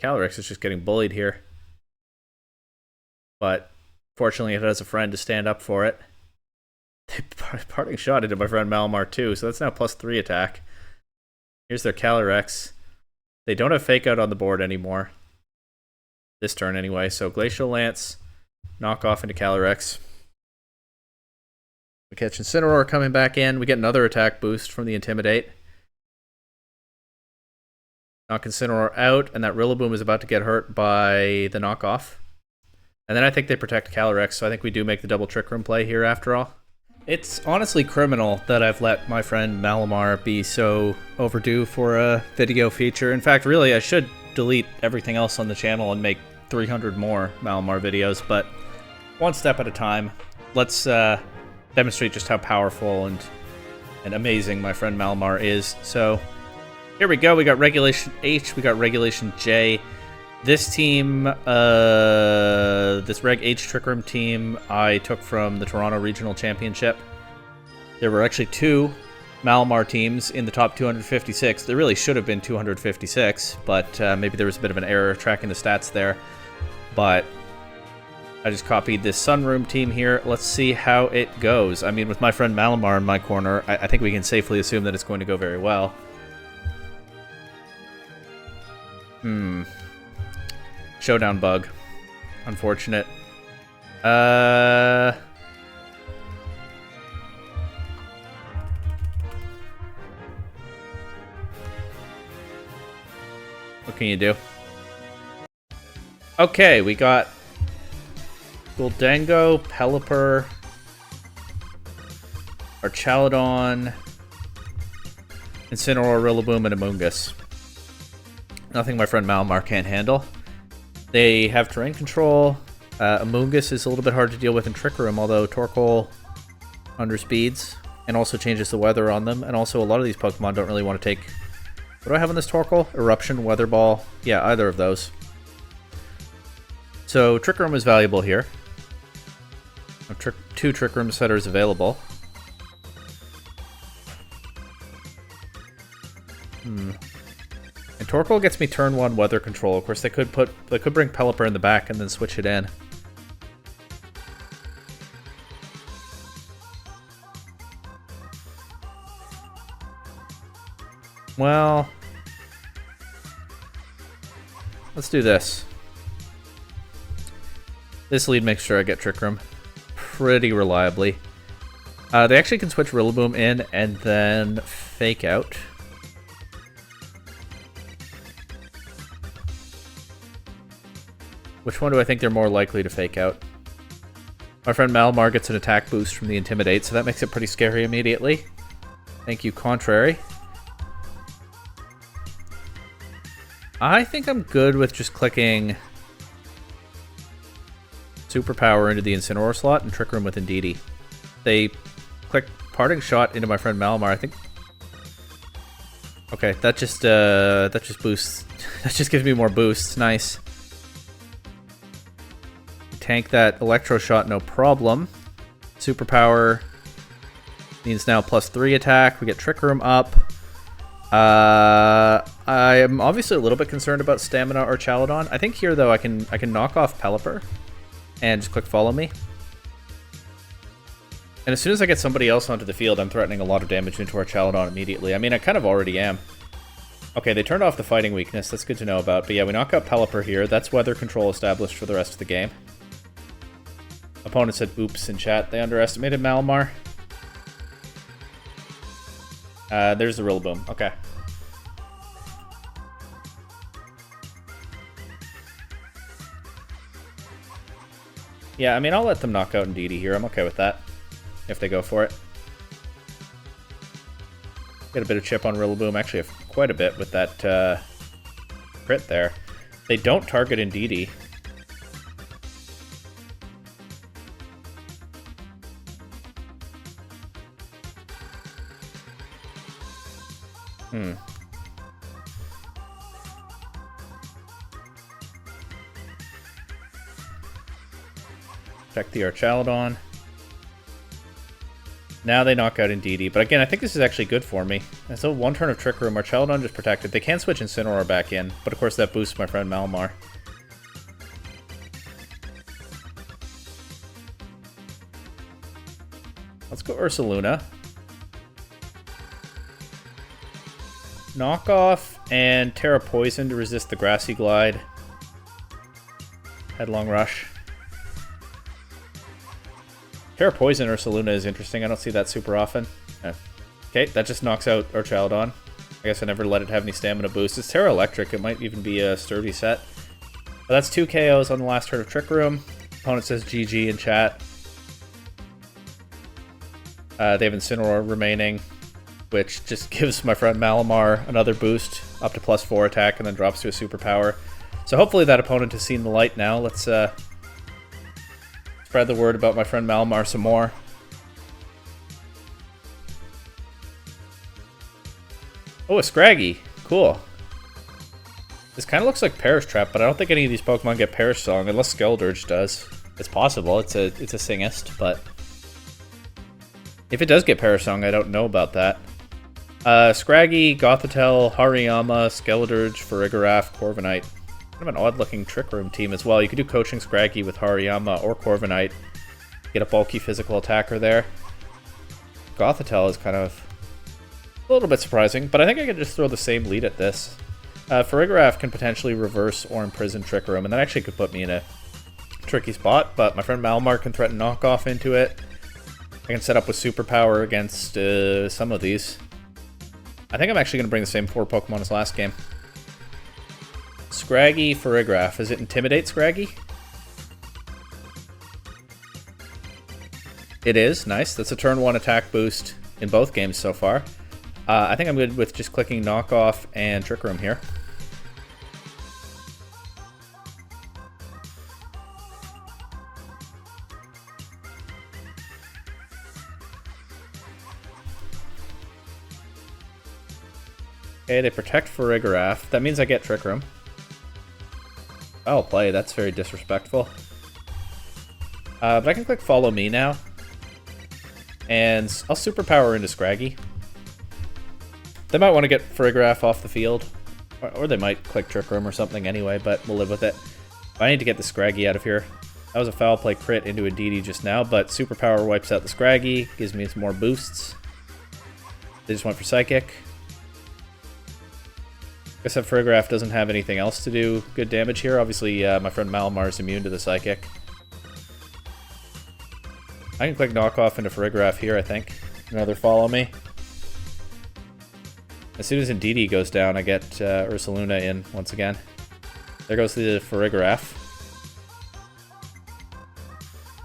Calyrex is just getting bullied here. But fortunately, it has a friend to stand up for it. They parting shot into my friend Malamar too, so that's now +3 attack. Here's their Calyrex. They don't have Fake Out on the board anymore. This turn anyway, so Glacial Lance, knock off into Calyrex. We catch Incineroar coming back in. We get another attack boost from the Intimidate. Knock Incineroar out, and that Rillaboom is about to get hurt by the knockoff. And then I think they protect Calyrex, so I think we do make the double Trick Room play here after all. It's honestly criminal that I've let my friend Malamar be so overdue for a video feature. In fact, really, I should delete everything else on the channel and make 300 more Malamar videos, but one step at a time. Let's demonstrate just how powerful and amazing my friend Malamar is. So here we go. We got Regulation H, we got Regulation J. This team, this Reg H Trick Room team, I took from the Toronto Regional Championship. There were actually 2 Malamar teams in the top 256. There really should have been 256, but maybe there was a bit of an error tracking the stats there. But I just copied this Sunroom team here. Let's see how it goes. I mean, with my friend Malamar in my corner, I think we can safely assume that it's going to go very well. Showdown bug. Unfortunate. What can you do? Okay, we got Guldango, Pelipper, Archaludon, Incineroar, Rillaboom, and Amoonguss. Nothing my friend Malamar can't handle. They have terrain control. Amoonguss is a little bit hard to deal with in Trick Room, although Torkoal underspeeds and also changes the weather on them. And also, a lot of these Pokemon don't really want to take... What do I have on this Torkoal? Eruption, Weather Ball. Yeah, either of those. So, Trick Room is valuable here. 2 Trick Room setters available. And Torkoal gets me turn 1 weather control. Of course, they could bring Pelipper in the back and then switch it in. Well, let's do this. This lead makes sure I get Trick Room pretty reliably. They actually can switch Rillaboom in and then Fake Out. Which one do I think they're more likely to Fake Out? My friend Malamar gets an attack boost from the Intimidate, so that makes it pretty scary immediately. Thank you, Contrary. I think I'm good with just clicking Superpower into the Incineroar slot and Trick Room with Indeedee. They click Parting Shot into my friend Malamar. I think... Okay, that just boosts... that just gives me more boosts. Nice. Tank that Electro Shot, no problem. Superpower means now +3 attack. We get Trick Room up. I am obviously a little bit concerned about Stamina or Archaludon. I think here though I can knock off Pelipper and just click Follow Me. And as soon as I get somebody else onto the field, I'm threatening a lot of damage into Archaludon immediately. I mean, I kind of already am. Okay, they turned off the fighting weakness. That's good to know about. But yeah, we knock out Pelipper here. That's weather control established for the rest of the game. Opponent said oops in chat. They underestimated Malamar. There's the Rillaboom. Okay. Yeah, I mean, I'll let them knock out Indeedee here. I'm okay with that. If they go for it. Get a bit of chip on Rillaboom. Actually, have quite a bit with that crit there. They don't target Indeedee. Check the Archaludon. Now they knock out Indeedee. But again, I think this is actually good for me. And so one turn of Trick Room. Our Charladon just protected. They can switch Incineroar back in. But of course that boosts my friend Malamar. Let's go Ursaluna. Knockoff and Terra Poison to resist the Grassy Glide. Headlong Rush. Terra Poison Ursaluna is interesting. I don't see that super often. Okay, that just knocks out our Charladon. I guess I never let it have any stamina boost. It's Terra Electric. It might even be a sturdy set. But that's 2 KOs on the last turn of Trick Room. Opponent says GG in chat. They have Incineroar remaining, which just gives my friend Malamar another boost up to +4 attack and then drops to a superpower. So hopefully that opponent has seen the light now. Let's spread the word about my friend Malamar some more. Oh, a Scraggy. Cool. This kind of looks like Perish Trap, but I don't think any of these Pokemon get Perish Song, unless Skeldurge does. It's possible. It's a Singist, but if it does get Perish Song, I don't know about that. Scraggy, Gothitelle, Hariyama, Skeldurge, Farigiraf, Corviknight. Kind of an odd-looking Trick Room team as well. You could do Coaching Scraggy with Hariyama or Corviknight. Get a bulky physical attacker there. Gothitelle is kind of a little bit surprising, but I think I could just throw the same lead at this. Farigiraf can potentially reverse or imprison Trick Room, and that actually could put me in a tricky spot, but my friend Malamar can threaten Knockoff into it. I can set up with Superpower against some of these. I think I'm actually going to bring the same 4 Pokemon as last game. Scraggy, Farigiraf. Is it Intimidate Scraggy? It is. Nice. That's a turn 1 attack boost in both games so far. I think I'm good with just clicking Knockoff and Trick Room here. Okay, they protect Farigiraf. That means I get Trick Room. Foul play, that's very disrespectful. But I can click Follow Me now. And I'll Superpower into Scraggy. They might want to get Farigiraf off the field. Or they might click Trick Room or something anyway, but we'll live with it. I need to get the Scraggy out of here. That was a foul play crit into Indeedee just now, but Superpower wipes out the Scraggy, gives me some more boosts. They just went for Psychic. I guess that Farigiraf doesn't have anything else to do good damage here. Obviously, my friend Malamar is immune to the Psychic. I can click Knockoff into Farigiraf here, I think. Another Follow Me. As soon as Indeedee goes down, I get Ursaluna in once again. There goes the Farigiraf.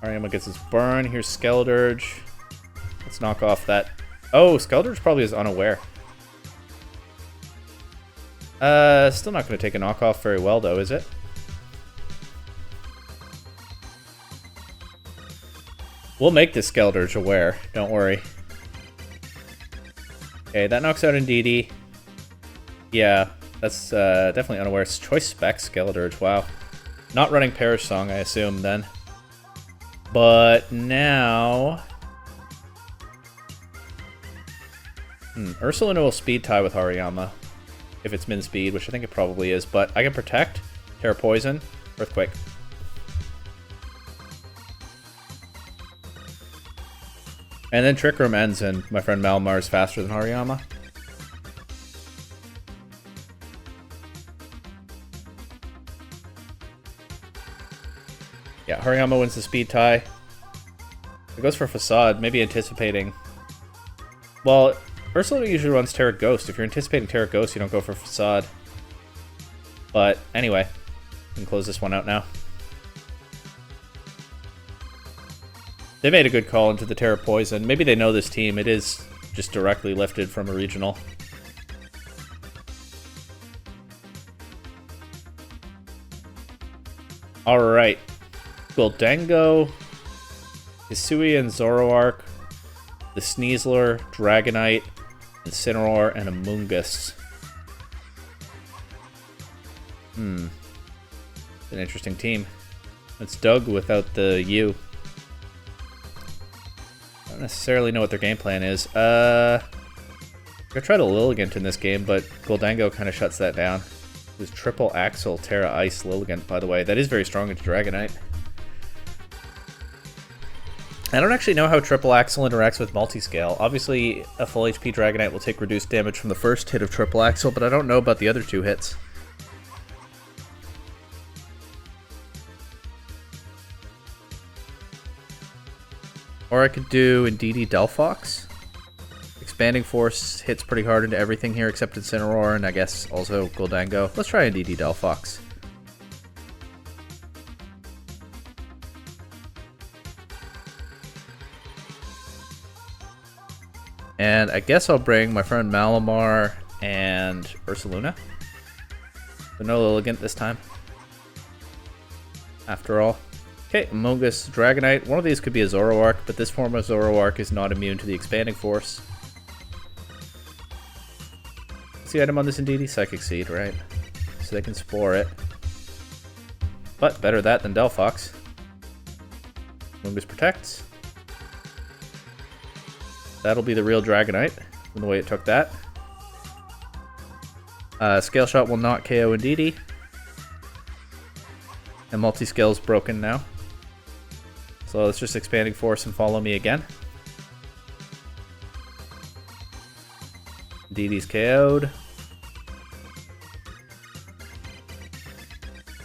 Hariyama gets his burn. Here's Skeldurge. Let's knock off that. Oh, Skeldurge probably is unaware. Still not going to take a knockoff very well, though, is it? We'll make this Skeldurge aware, don't worry. Okay, that knocks out Indeedee. Yeah, that's definitely unaware. It's Choice Spec Skeldurge, wow. Not running Perish Song, I assume, then. But now... Ursaluna will Speed Tie with Hariyama. If it's min speed, which I think it probably is, but I can protect, Terra Poison, Earthquake. And then Trick Room ends and my friend Malamar is faster than Hariyama. Yeah, Hariyama wins the speed tie. It goes for Facade, maybe anticipating. Well, Ursaluna usually runs Terra Ghost. If you're anticipating Terra Ghost, you don't go for Facade. But anyway, we can close this one out now. They made a good call into the Terra Poison. Maybe they know this team. It is just directly lifted from a regional. Alright. Gholdengo, Hisui and Zoroark, the Sneasler, Dragonite, Incineroar, and Amoonguss. An interesting team. It's Doug without the U. necessarily know what their game plan is. I'm gonna try to Lilligant in this game, but Goldango kind of shuts that down. It was triple Axle, Terra Ice, Lilligant, by the way. That is very strong into Dragonite. I don't actually know how triple Axle interacts with multiscale. Obviously, a full HP Dragonite will take reduced damage from the first hit of triple Axle, but I don't know about the other 2 hits. Or I could do Indeedee Delphox. Expanding Force hits pretty hard into everything here except Incineroar, and I guess also Goldango. Let's try Indeedee Delphox. And I guess I'll bring my friend Malamar and Ursaluna. So no Lilligant this time. After all. Okay, Amogus Dragonite. One of these could be a Zoroark, but this form of Zoroark is not immune to the Expanding Force. What's the item on this Indeedee? Psychic Seed, right? So they can Spore it. But better that than Delphox. Amogus protects. That'll be the real Dragonite, from the way it took that. Scale Shot will not KO Indeedee. And Multi-Scale's broken now. So let's just Expanding Force and follow me again. Indeedee's KO'd.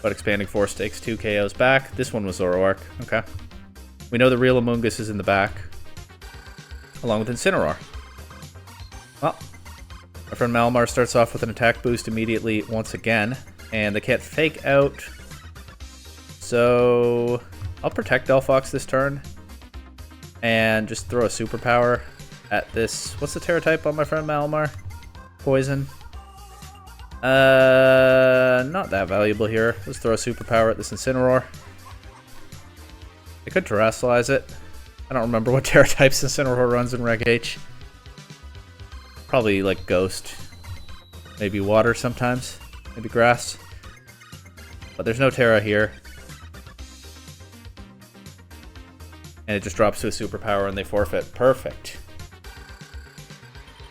But Expanding Force takes 2 KOs back. This one was Zoroark. Okay. We know the real Amogus is in the back. Along with Incineroar. Well, my friend Malamar starts off with an attack boost immediately once again. And they can't Fake Out. So I'll protect Delphox this turn. And just throw a Superpower at this. What's the Terra type on my friend Malamar? Poison. Not that valuable here. Let's throw a Superpower at this Incineroar. I could Terrasilize it. I don't remember what Terra types Incineroar runs in Reg H. Probably like Ghost. Maybe Water sometimes. Maybe Grass. But there's no Terra here. And it just drops to a Superpower and they forfeit. Perfect.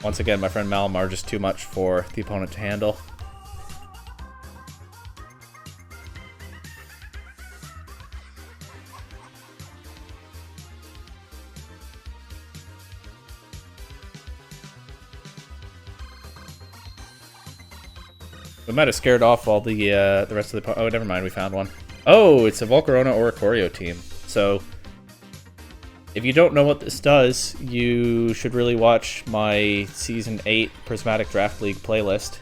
Once again, my friend Malamar just too much for the opponent to handle. We might have scared off all the rest of the... Oh, never mind. We found one. Oh, it's a Volcarona Oricorio team. So, if you don't know what this does, you should really watch my Season 8 Prismatic Draft League playlist.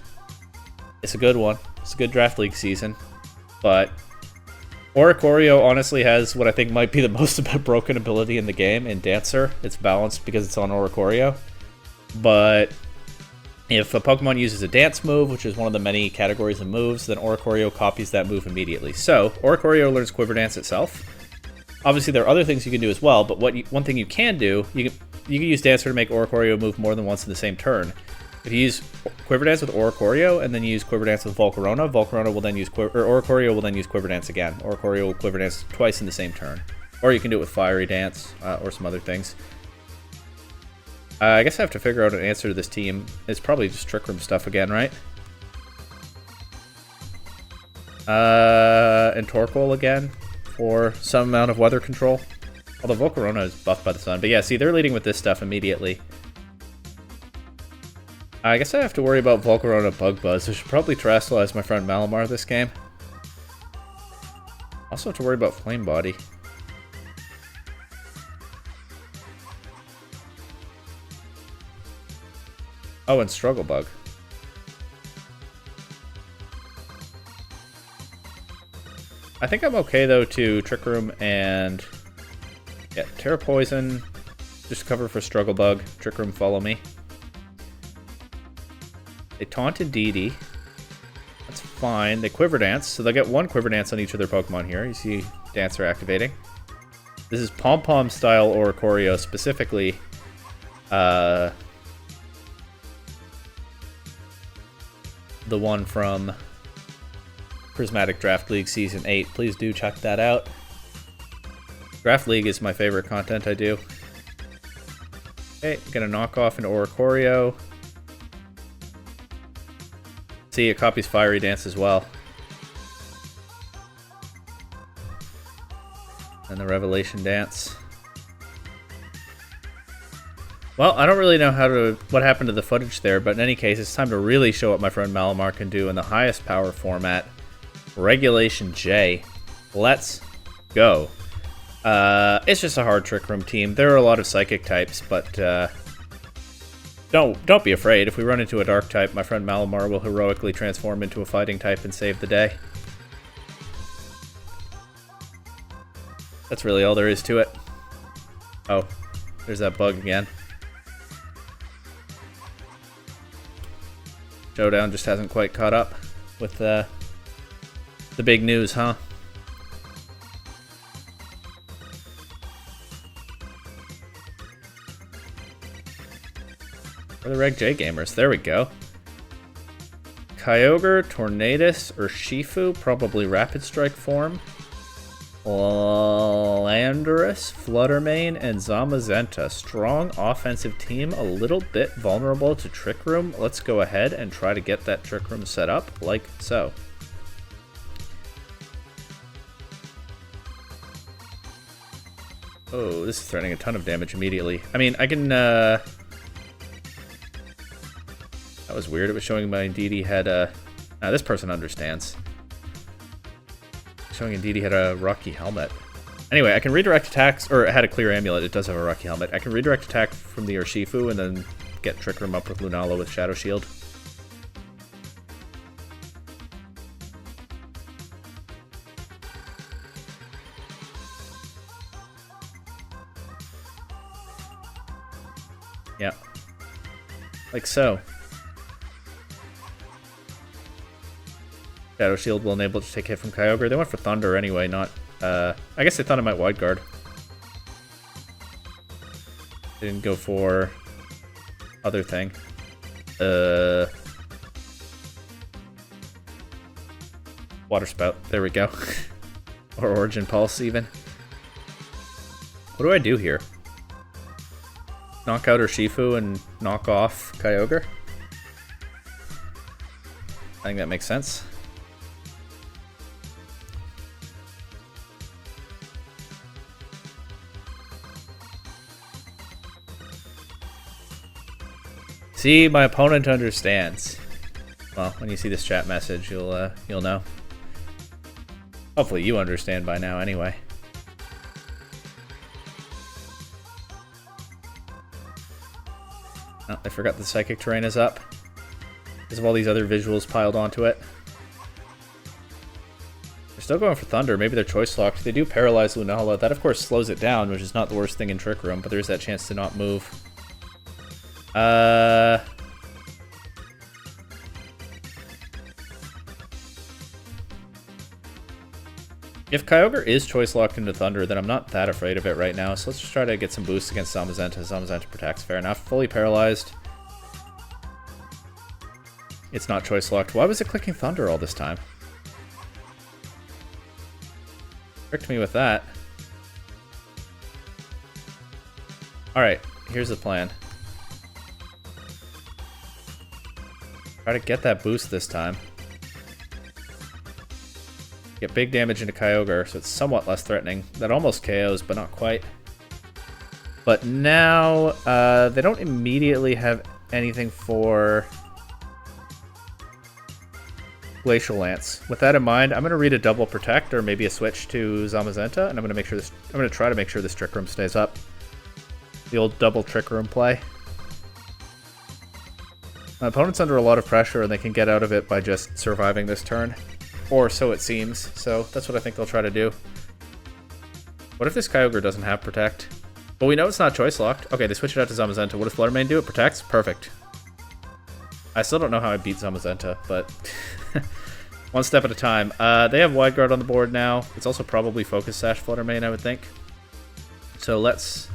It's a good one. It's a good Draft League season. But Oricorio honestly has what I think might be the most broken ability in the game in Dancer. It's balanced because it's on Oricorio. But if a Pokemon uses a dance move, which is one of the many categories of moves, then Oricorio copies that move immediately. So, Oricorio learns Quiver Dance itself. Obviously, there are other things you can do as well, but one thing you can do, you can use Dancer to make Oricorio move more than once in the same turn. If you use Quiver Dance with Oricorio, and then you use Quiver Dance with Volcarona, Volcarona will then use Oricorio will then use Quiver Dance again. Oricorio will Quiver Dance twice in the same turn. Or you can do it with Fiery Dance, or some other things. I guess I have to figure out an answer to this team. It's probably just Trick Room stuff again, right? And Torkoal again for some amount of weather control. Although Volcarona is buffed by the sun. But yeah, see, they're leading with this stuff immediately. I guess I have to worry about Volcarona Bug Buzz. I should probably Terrasilize my friend Malamar this game. Also have to worry about Flame Body. Oh, and Struggle Bug. I think I'm okay, though, to Trick Room and... Yeah, Terra Poison. Just cover for Struggle Bug. Trick Room, follow me. They taunted Indeedee. That's fine. They Quiver Dance, so they'll get one Quiver Dance on each of their Pokemon here. You see Dancer activating. This is Pom-Pom style Oricorio, specifically. The one from Prismatic Draft League Season 8. Please do check that out. Draft League is my favorite content I do. Okay, gonna knock off into Oricorio. See, it copies Fiery Dance as well. And the Revelation Dance. Well, I don't really know what happened to the footage there, but in any case, it's time to really show what my friend Malamar can do in the highest power format. Regulation J. Let's go. It's just a hard Trick Room team. There are a lot of Psychic types, but don't be afraid. If we run into a Dark type, my friend Malamar will heroically transform into a Fighting type and save the day. That's really all there is to it. Oh, there's that bug again. Showdown just hasn't quite caught up with the big news, huh? Where are the Reg J gamers? There we go. Kyogre, Tornadus, or Shifu, probably Rapid Strike form. Landorus, Fluttermane, and Zamazenta. Strong offensive team, a little bit vulnerable to Trick Room. Let's go ahead and try to get that Trick Room set up like so. Oh, this is threatening a ton of damage immediately. I mean, I can, That was weird. It was showing my Indeedee had a... Now, this person understands. Showing Indeedee had a Rocky Helmet. Anyway, I can redirect attacks, or it had a Clear Amulet. It does have a Rocky Helmet. I can redirect attack from the Urshifu and then get Trick Room up with Lunala with Shadow Shield. Yeah. Like so. Shadow Shield will enable it to take hit from Kyogre. They went for Thunder anyway, not... I guess they thought it might Wide Guard. They didn't go for... other thing. Water Spout. There we go. Or Origin Pulse, even. What do I do here? Knock out Urshifu and knock off Kyogre? I think that makes sense. See, my opponent understands. Well, when you see this chat message, you'll know. Hopefully you understand by now anyway. Oh, I forgot the Psychic terrain is up. Because of all these other visuals piled onto it. They're still going for Thunder. Maybe they're choice locked. They do paralyze Lunala. That of course slows it down, which is not the worst thing in Trick Room, but there's that chance to not move. If Kyogre is choice locked into Thunder, then I'm not that afraid of it right now. So let's just try to get some boosts against Zamazenta. Zamazenta protects, fair enough. Fully paralyzed. It's not choice locked. Why was it clicking Thunder all this time? Tricked me with that. Alright, here's the plan. Try to get that boost this time. Get big damage into Kyogre, so it's somewhat less threatening. That almost KOs, but not quite. But now, they don't immediately have anything for Glacial Lance. With that in mind, I'm going to read a double Protect, or maybe a switch to Zamazenta, and I'm going to try to make sure this Trick Room stays up. The old double Trick Room play. My opponent's under a lot of pressure, and they can get out of it by just surviving this turn. Or so it seems, so that's what I think they'll try to do. What if this Kyogre doesn't have Protect? Well, we know it's not choice locked. Okay, they switch it out to Zamazenta. What does Fluttermane do? It protects? Perfect. I still don't know how I beat Zamazenta, but one step at a time. They have Wide Guard on the board now. It's also probably Focus Sash Fluttermane, I would think. So let's,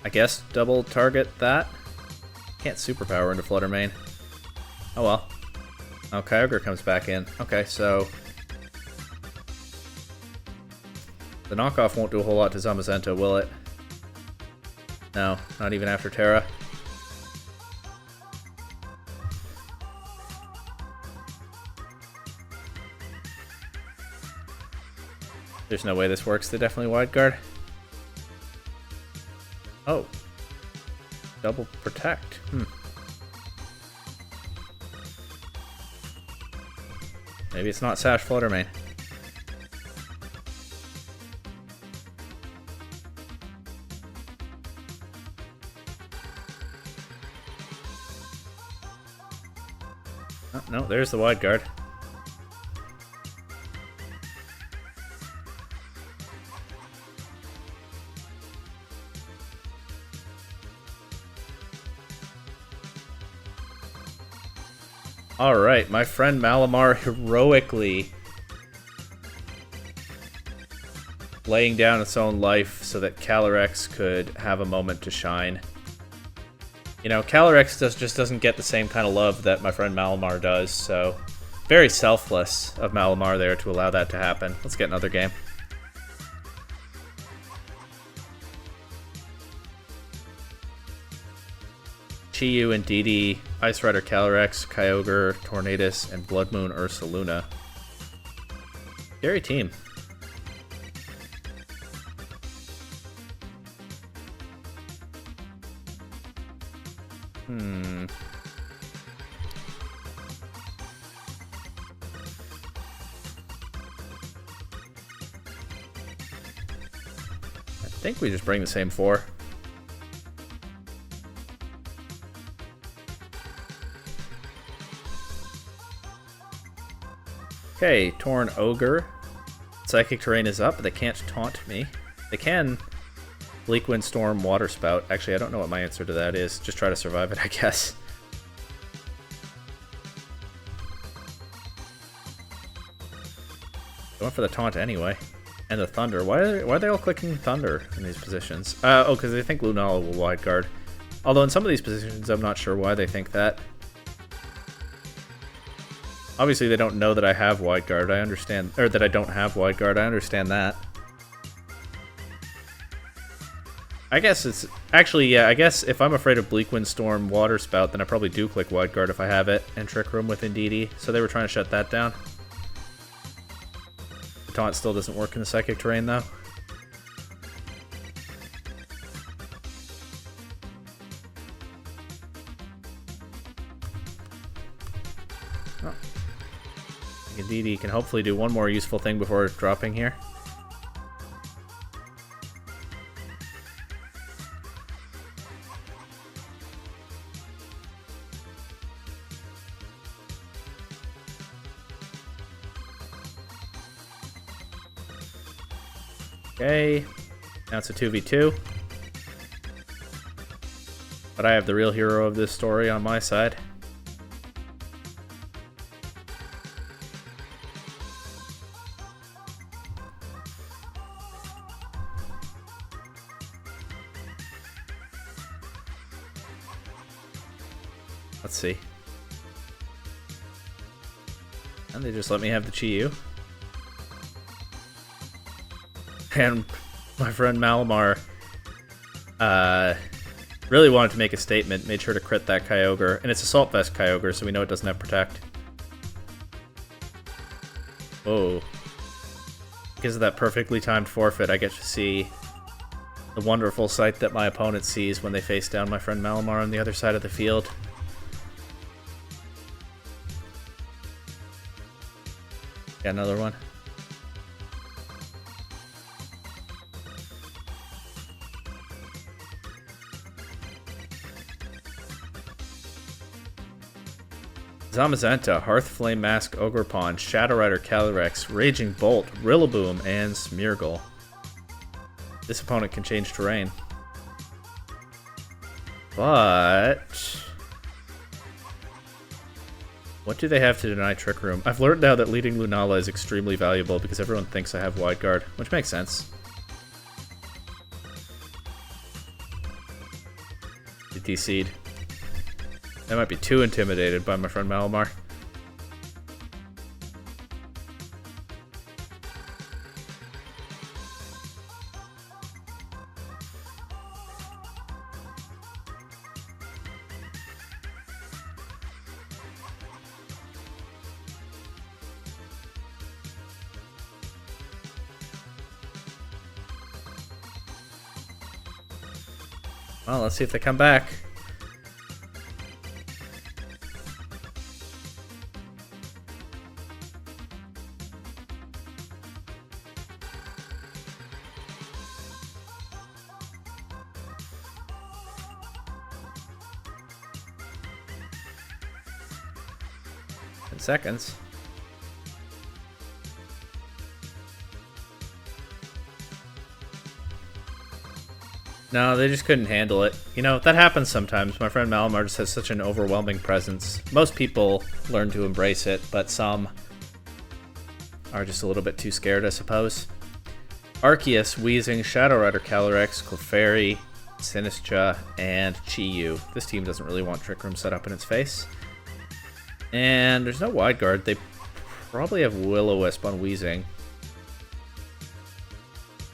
I guess, double target that. Can't superpower into Fluttermane. Oh well. Oh, Kyogre comes back in. Okay, so the knockoff won't do a whole lot to Zamazenta, will it? No, not even after Terra. There's no way this works. They definitely wide guard. Oh. Double protect. Maybe it's not Sash Fluttermane. Oh, no, there's the wide guard. Alright, my friend Malamar heroically laying down its own life so that Calyrex could have a moment to shine. You know, Calyrex just doesn't get the same kind of love that my friend Malamar does, so very selfless of Malamar there to allow that to happen. Let's get another game. Chi-Yu and Didi, Ice Rider Calyrex, Kyogre, Tornadus, and Blood Moon Ursaluna. Scary team. I think we just bring the same four. Okay, Torn Ogre. Psychic Terrain is up, but they can't taunt me. They can Bleak Wind Storm, Water Spout. Actually, I don't know what my answer to that is. Just try to survive it, I guess. I went for the taunt anyway. And the Thunder. Why are they all clicking Thunder in these positions? Oh, because they think Lunala will wide guard. Although in some of these positions, I'm not sure why they think that. Obviously, they don't know that I have wide guard. I understand, or that I don't have wide guard. I understand that. I guess it's actually, yeah. I guess if I'm afraid of Bleak Wind Storm, Water Spout, then I probably do click wide guard if I have it, and Trick Room with Indeedee. So they were trying to shut that down. The taunt still doesn't work in the Psychic Terrain though. Indeedee can hopefully do one more useful thing before dropping here. Okay, now it's a 2v2. But I have the real hero of this story on my side. Let's see. And they just let me have the Chi-Yu. And my friend Malamar really wanted to make a statement, made sure to crit that Kyogre. And it's Assault Vest Kyogre, so we know it doesn't have Protect. Oh. Because of that perfectly timed forfeit, I get to see the wonderful sight that my opponent sees when they face down my friend Malamar on the other side of the field. Got another one. Zamazenta, Hearthflame Mask, Ogerpon, Shadow Rider Calyrex, Raging Bolt, Rillaboom, and Smeargle. This opponent can change terrain. But what do they have to deny Trick Room? I've learned now that leading Lunala is extremely valuable because everyone thinks I have wide guard, which makes sense. They DC'd. They might be too intimidated by my friend Malamar. Well, let's see if they come back. In seconds. No, they just couldn't handle it. You know, that happens sometimes. My friend Malamar just has such an overwhelming presence. Most people learn to embrace it, but some are just a little bit too scared, I suppose. Arceus, Weezing, Shadow Rider, Calyrex, Clefairy, Sinistra, and Chi-Yu. This team doesn't really want Trick Room set up in its face. And there's no Wide Guard. They probably have Will-O-Wisp on Weezing.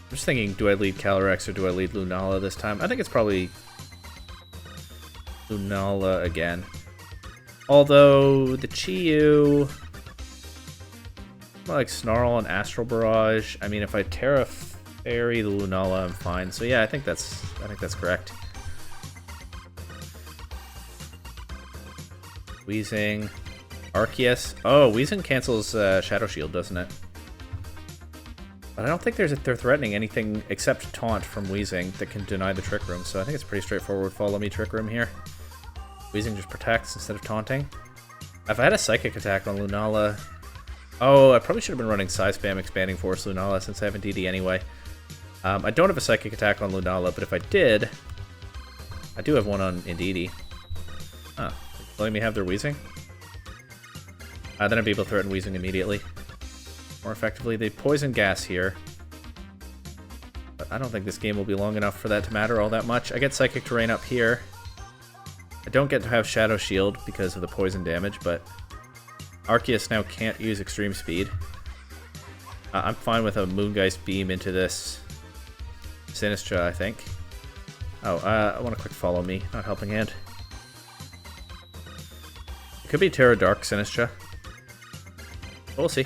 I'm just thinking, do I lead Calyrex or do I lead Lunala this time? I think it's probably Lunala again. Although, the Chi-Yu... like Snarl and Astral Barrage. I mean, if I Terra Fairy the Lunala, I'm fine. So yeah, I think that's correct. Weezing, Arceus. Oh, Weezing cancels Shadow Shield, doesn't it? But I don't think they're threatening anything except Taunt from Weezing that can deny the Trick Room. So I think it's pretty straightforward. Follow me, Trick Room here. Weezing just protects instead of taunting. If I had a Psychic attack on Lunala. Oh, I probably should have been running Psy Spam Expanding Force Lunala since I have Indeedee anyway. I don't have a Psychic attack on Lunala, but if I did, I do have one on Indeedee. Huh. Letting me have their Weezing? Then I'd be able to threaten Weezing immediately. More effectively. They poison gas here. But I don't think this game will be long enough for that to matter all that much. I get Psychic Terrain up here. I don't get to have Shadow Shield because of the poison damage, but Arceus now can't use Extreme Speed. I'm fine with a Moongeist Beam into this Sinistra, I think. Oh, I want to quick follow me, not helping hand. It could be Terra Dark Sinistra. We'll see.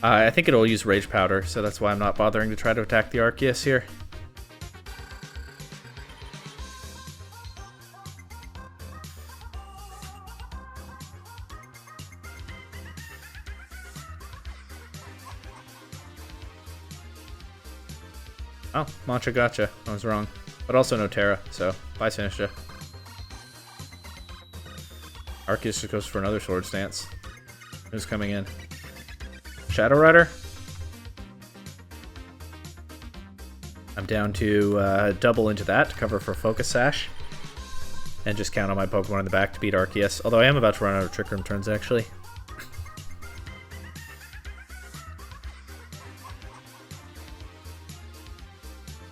I think it'll use Rage Powder, so that's why I'm not bothering to try to attack the Arceus here. Oh, Mantra Gotcha. I was wrong. But also no Terra, so bye Sinistra. Arceus just goes for another Swords Dance. Who's coming in? Shadow Rider? I'm down to double into that to cover for Focus Sash. And just count on my Pokemon in the back to beat Arceus. Although I am about to run out of Trick Room turns, actually.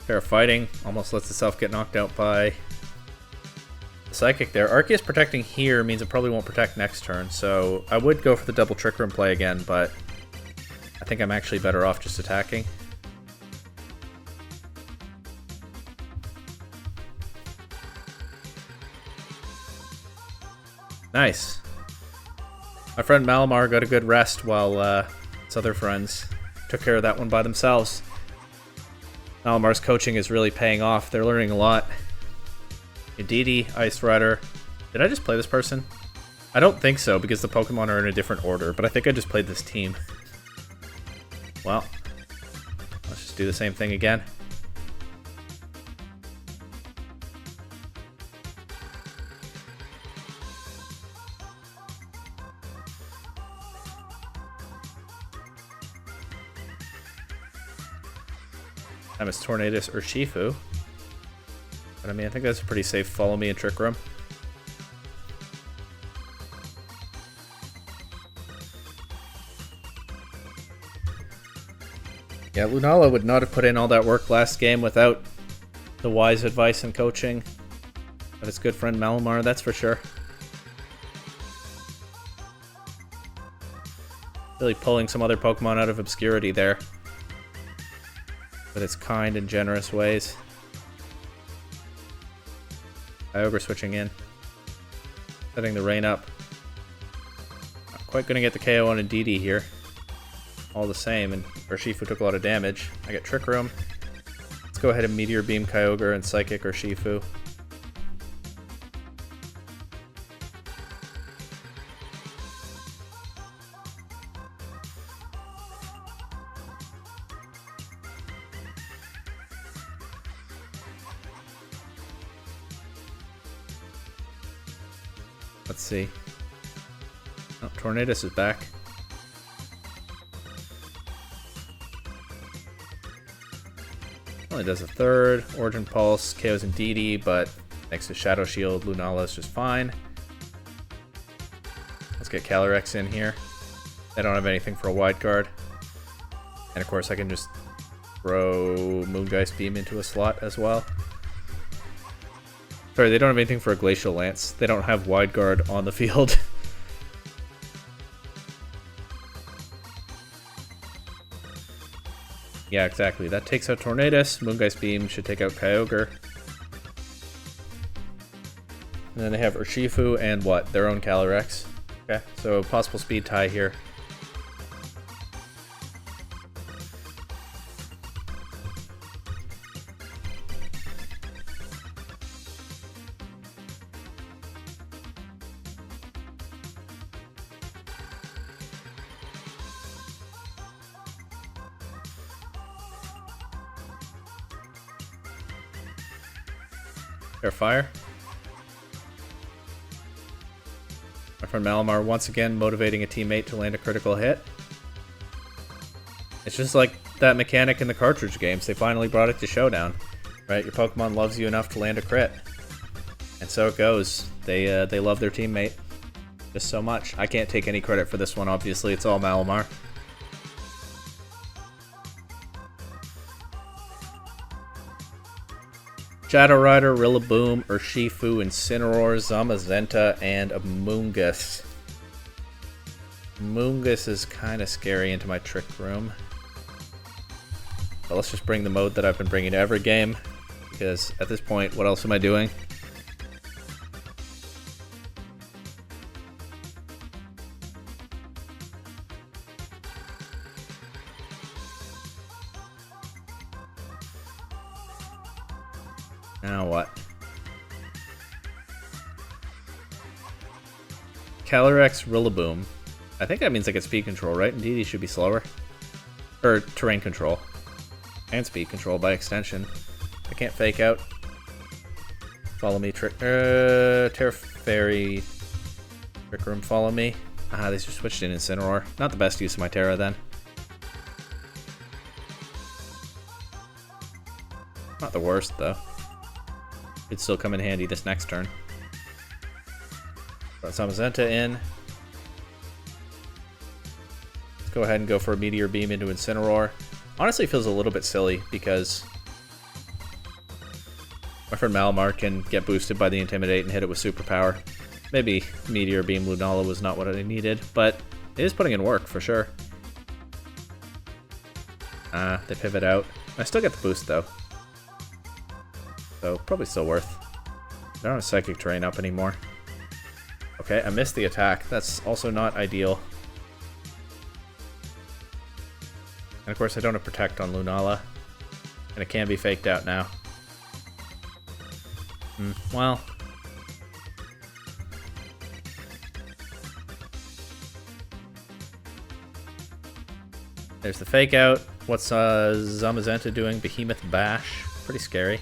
Terra Fighting almost lets itself get knocked out by the Psychic there. Arceus protecting here means it probably won't protect next turn, so I would go for the double Trick Room play again, but I think I'm actually better off just attacking. Nice. My friend Malamar got a good rest while his other friends took care of that one by themselves. Malamar's coaching is really paying off. They're learning a lot. Indeedee, Ice Rider. Did I just play this person? I don't think so, because the Pokemon are in a different order, but I think I just played this team. Well, let's just do the same thing again. Time is Tornadus or Shifu. But I mean, I think that's a pretty safe follow me and Trick Room. Yeah, Lunala would not have put in all that work last game without the wise advice and coaching of his good friend Malamar, that's for sure. Really pulling some other Pokemon out of obscurity there. With its kind and generous ways. Kyogre switching in. Setting the rain up. Not quite gonna get the KO on Indeedee here. All the same, and Urshifu took a lot of damage. I get Trick Room. It's Let's go ahead and Meteor Beam Kyogre and Psychic or Shifu. Let's see. Oh, Tornadus is back. Only does a third. Origin Pulse, KOs and DD, but next to Shadow Shield, Lunala is just fine. Let's get Calyrex in here. I don't have anything for a wide guard. And of course I can just throw Moongeist Beam into a slot as well. Sorry, they don't have anything for a Glacial Lance. They don't have wide guard on the field. Yeah, exactly. That takes out Tornadus. Moongeist Beam should take out Kyogre. And then they have Urshifu and what? Their own Calyrex. Okay, so possible speed tie here. Air Fire. My friend Malamar once again motivating a teammate to land a critical hit. It's just like that mechanic in the cartridge games. They finally brought it to Showdown. Right? Your Pokemon loves you enough to land a crit. And so it goes. They love their teammate just so much. I can't take any credit for this one, obviously. It's all Malamar. Shadow Rider, Rillaboom, Urshifu, Incineroar, Zamazenta, and Amoonguss. Amoonguss is kind of scary into my Trick Room. But let's just bring the mode that I've been bringing to every game, because at this point, what else am I doing? Now what? Calyrex, Rillaboom. I think that means I get speed control, right? Indeed, he should be slower. Or terrain control. And speed control by extension. I can't fake out. Follow me, Terra Fairy. Trick Room, follow me. Ah, they just switched in Incineroar. Not the best use of my Terra then. Not the worst, though. It'd still come in handy this next turn. Got Zamazenta in. Let's go ahead and go for a Meteor Beam into Incineroar. Honestly, it feels a little bit silly because my friend Malamar can get boosted by the Intimidate and hit it with Superpower. Maybe Meteor Beam Lunala was not what I needed, but it is putting in work for sure. They pivot out. I still get the boost though. So, probably still worth. I don't have Psychic Terrain up anymore. Okay, I missed the attack. That's also not ideal. And of course, I don't have Protect on Lunala. And it can be faked out now. Well. There's the fake out. What's Zamazenta doing? Behemoth Bash. Pretty scary.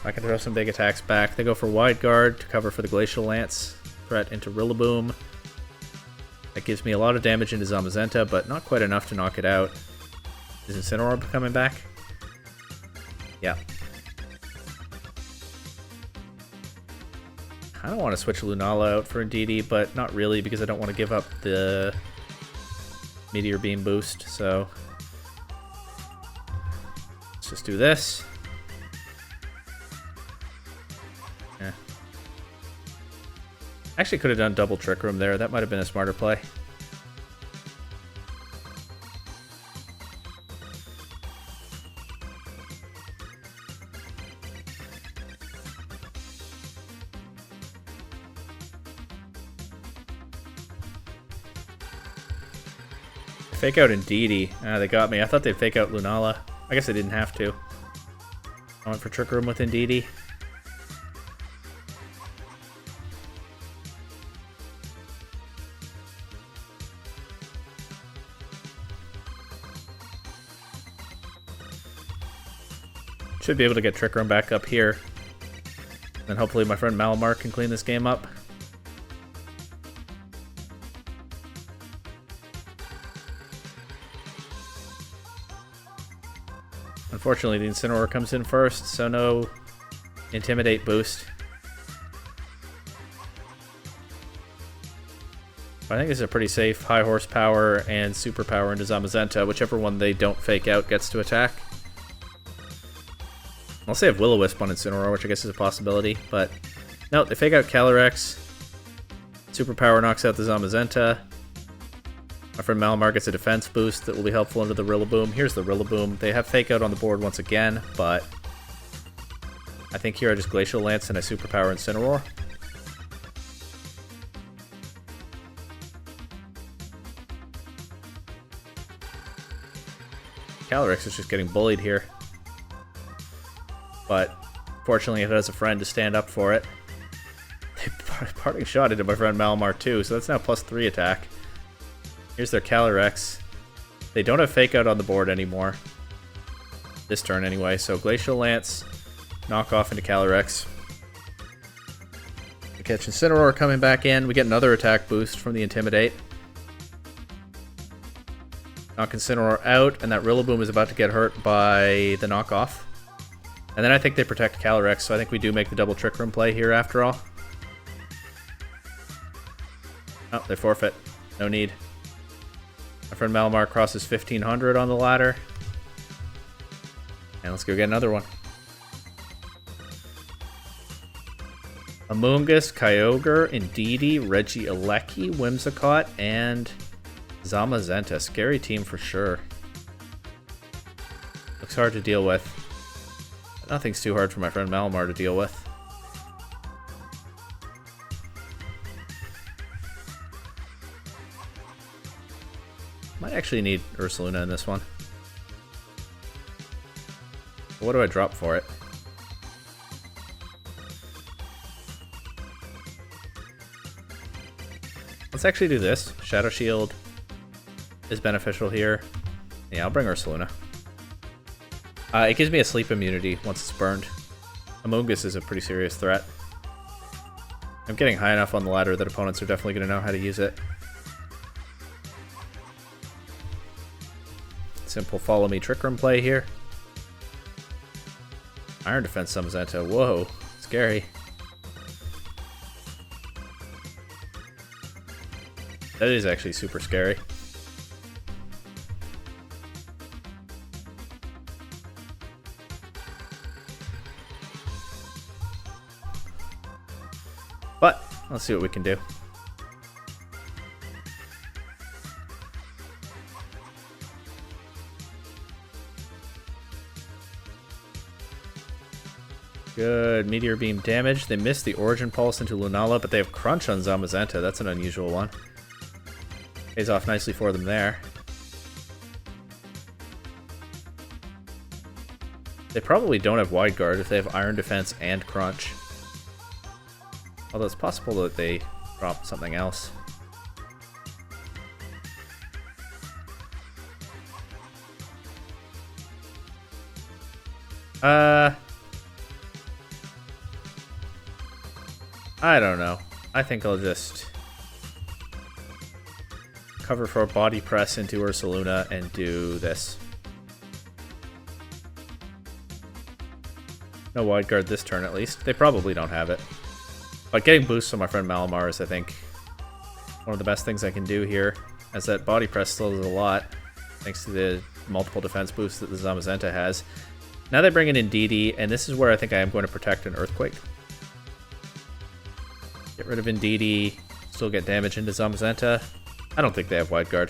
I can throw some big attacks back. They go for Wide Guard to cover for the Glacial Lance. Threat into Rillaboom. That gives me a lot of damage into Zamazenta, but not quite enough to knock it out. Is Incineroar coming back? Yeah. I don't want to switch Lunala out for a DD, but not really because I don't want to give up the Meteor Beam boost, so let's just do this. Actually could have done double Trick Room there. That might have been a smarter play. Fake out Indeedee. Ah, they got me. I thought they'd fake out Lunala. I guess they didn't have to. I went for Trick Room with Indeedee. Should be able to get Trick Room back up here. And hopefully my friend Malamar can clean this game up. Unfortunately, the Incineroar comes in first, so no Intimidate boost. But I think this is a pretty safe high horsepower and superpower into Zamazenta. Whichever one they don't fake out gets to attack. I'll say I have Will-O-Wisp on Incineroar, which I guess is a possibility, but no, they fake out Calyrex. Superpower knocks out the Zamazenta. My friend Malamar gets a defense boost that will be helpful into the Rillaboom. Here's the Rillaboom. They have fake out on the board once again, but I think here I just Glacial Lance and I superpower Incineroar. Calyrex is just getting bullied here. But fortunately it has a friend to stand up for it. They parting shot into my friend Malamar too, so that's now +3 attack. Here's their Calyrex. They don't have fake out on the board anymore. This turn anyway, so Glacial Lance, knock off into Calyrex. We catch Incineroar coming back in. We get another attack boost from the Intimidate. Knock Incineroar out, and that Rillaboom is about to get hurt by the knockoff. And then I think they protect Calyrex, so I think we do make the double Trick Room play here after all. Oh, they forfeit. No need. My friend Malamar crosses 1500 on the ladder. And let's go get another one. Amoonguss, Kyogre, Indeedee, Regieleki, Whimsicott, and Zamazenta. Scary team for sure. Looks hard to deal with. But nothing's too hard for my friend Malamar to deal with. Might actually need Ursaluna in this one. What do I drop for it? Let's actually do this. Shadow Shield is beneficial here. Yeah, I'll bring Ursaluna. It gives me a sleep immunity once it's burned. Amoonguss is a pretty serious threat. I'm getting high enough on the ladder that opponents are definitely going to know how to use it. Simple follow me Trick Room play here. Iron Defense Zamazenta. Whoa, scary. That is actually super scary. But let's see what we can do. Good. Meteor Beam damage. They missed the Origin Pulse into Lunala, but they have Crunch on Zamazenta. That's an unusual one. Pays off nicely for them there. They probably don't have Wide Guard if they have Iron Defense and Crunch. Although it's possible that they drop something else. I don't know. I think I'll just cover for a Body Press into Ursaluna and do this. No Wide Guard this turn at least. They probably don't have it. But getting boosts on my friend Malamar is, I think, one of the best things I can do here, as that Body Press still does a lot, thanks to the multiple defense boosts that the Zamazenta has. Now they bring in Indeedee, and this is where I think I am going to protect an Earthquake. Get rid of Indeedee, still get damage into Zamazenta. I don't think they have Wide Guard.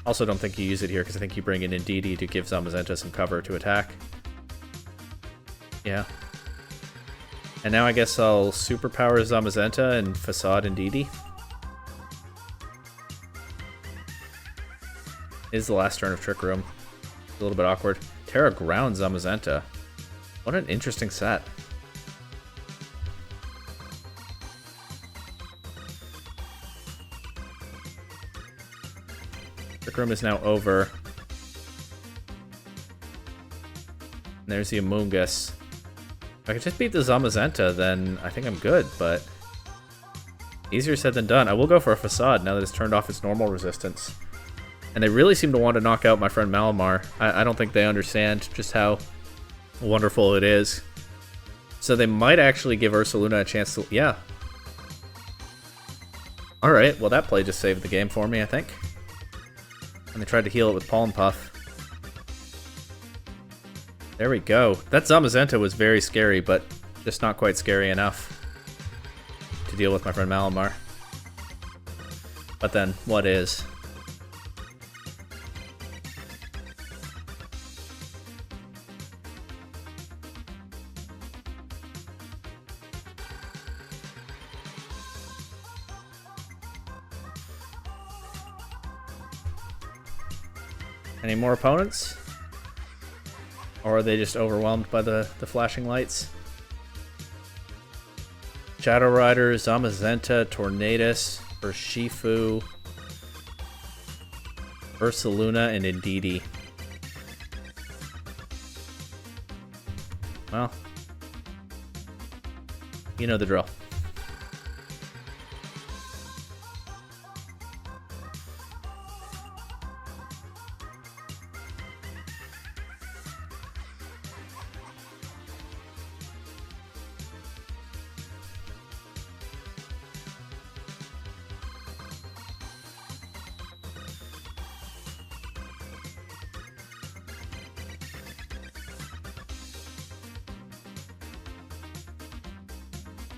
Also don't think you use it here, because I think you bring in Indeedee to give Zamazenta some cover to attack. Yeah. And now I guess I'll Superpower Zamazenta and Facade Indeedee. Is the last turn of Trick Room. A little bit awkward. Terra Ground Zamazenta. What an interesting set. Trick Room is now over. And there's the Amoonguss. If I could just beat the Zamazenta, then I think I'm good, but easier said than done. I will go for a Facade now that it's turned off its normal resistance. And they really seem to want to knock out my friend Malamar. I don't think they understand just how wonderful it is. So they might actually give Ursaluna a chance to... Yeah. Alright, well that play just saved the game for me, I think. And they tried to heal it with Pollen Puff. There we go. That Zamazenta was very scary, but just not quite scary enough to deal with my friend Malamar. But then, what is? Any more opponents? Or are they just overwhelmed by the flashing lights? Shadow Rider, Zamazenta, Tornadus, Urshifu, Ursaluna, and Indeedee. Well, you know the drill.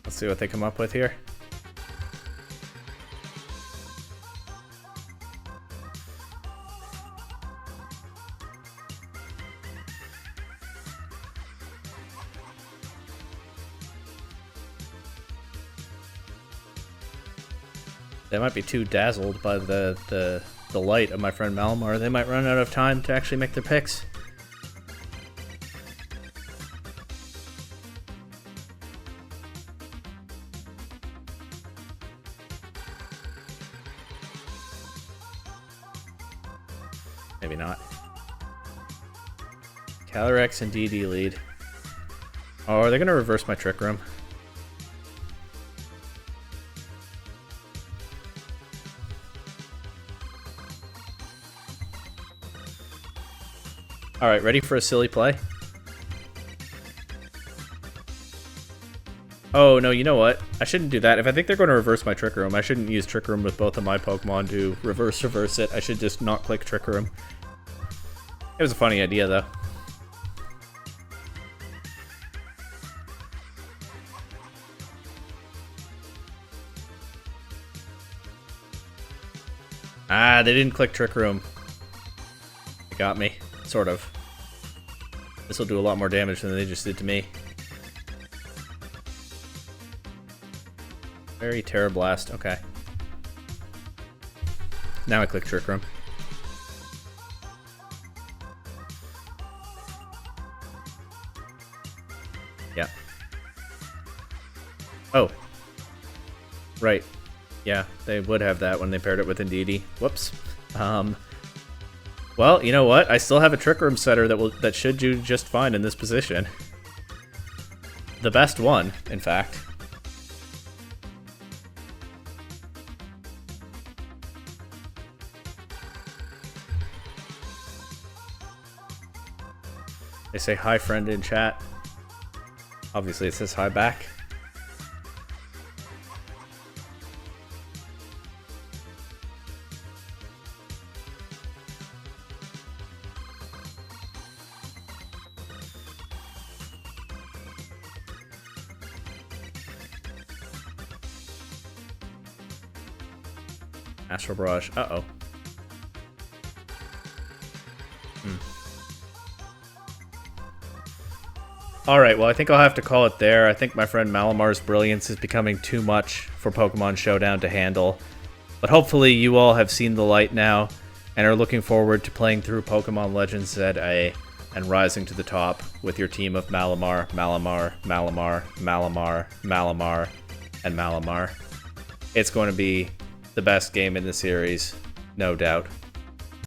Let's see what they come up with here. They might be too dazzled by the light of my friend Malamar. They might run out of time to actually make their picks. Maybe not. Calyrex and DD lead. Oh, are they going to reverse my Trick Room? Alright, ready for a silly play? Oh, no, you know what? I shouldn't do that. If I think they're going to reverse my Trick Room, I shouldn't use Trick Room with both of my Pokemon to reverse it. I should just not click Trick Room. It was a funny idea, though. Ah, they didn't click Trick Room. They got me. Sort of. This will do a lot more damage than they just did to me. Very Terra Blast. Okay. Now I click Trick Room. Yeah. Oh. Right. Yeah, they would have that when they paired it with Indeedee. Whoops. Well, you know what? I still have a Trick Room setter that should do just fine in this position. The best one, in fact. They say hi, friend, in chat. Obviously, it says hi back. Astral Barrage. Uh-oh. Alright, well I think I'll have to call it there. I think my friend Malamar's brilliance is becoming too much for Pokemon Showdown to handle. But hopefully you all have seen the light now. and are looking forward to playing through Pokemon Legends ZA and rising to the top with your team of Malamar, Malamar, Malamar, Malamar, Malamar, and Malamar. It's going to be the best game in the series, no doubt.